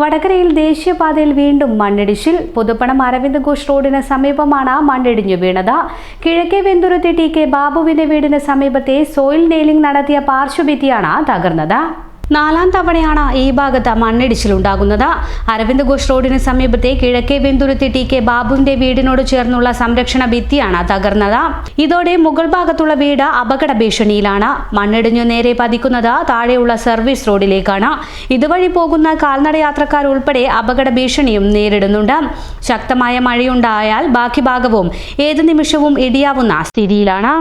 വടകരയിൽ ദേശീയപാതയിൽ വീണ്ടും മണ്ണിടിച്ചിൽ. പുതുപ്പണം അരവിന്ദ് ഘോഷ് റോഡിന് സമീപമാണ് മണ്ണിടിഞ്ഞു വീണത്. കിഴക്കേ വെന്തുരുത്തി ടി.കെ. ബാബുവിന്റെ വീടിന് സമീപത്തെ സോയിൽ നെയിലിംഗ് നടത്തിയ പാർശ്വഭിത്തിയാണ് തകർന്നത്. 4ാം തവണയാണ് ഈ ഭാഗത്ത് മണ്ണിടിച്ചിലുണ്ടാകുന്നത്. അരവിന്ദ് ഘോഷ് റോഡിന് സമീപത്തെ കിഴക്കേ വെന്തുരുത്തി ടി.കെ. ബാബുവിന്റെ വീടിനോട് ചേർന്നുള്ള സംരക്ഷണ ഭിത്തിയാണ് തകർന്നത്. ഇതോടെ മുകൾ ഭാഗത്തുള്ള വീട് അപകട ഭീഷണിയിലാണ്. മണ്ണിടിഞ്ഞു നേരെ പതിക്കുന്നത് താഴെയുള്ള സർവീസ് റോഡിലേക്കാണ്. ഇതുവഴി പോകുന്ന കാൽനട യാത്രക്കാർ ഉൾപ്പെടെ അപകട ഭീഷണിയും നേരിടുന്നുണ്ട്. ശക്തമായ മഴയുണ്ടായാൽ ബാക്കി ഭാഗവും ഏത് നിമിഷവും ഇടിയാവുന്ന സ്ഥിതിയിലാണ്.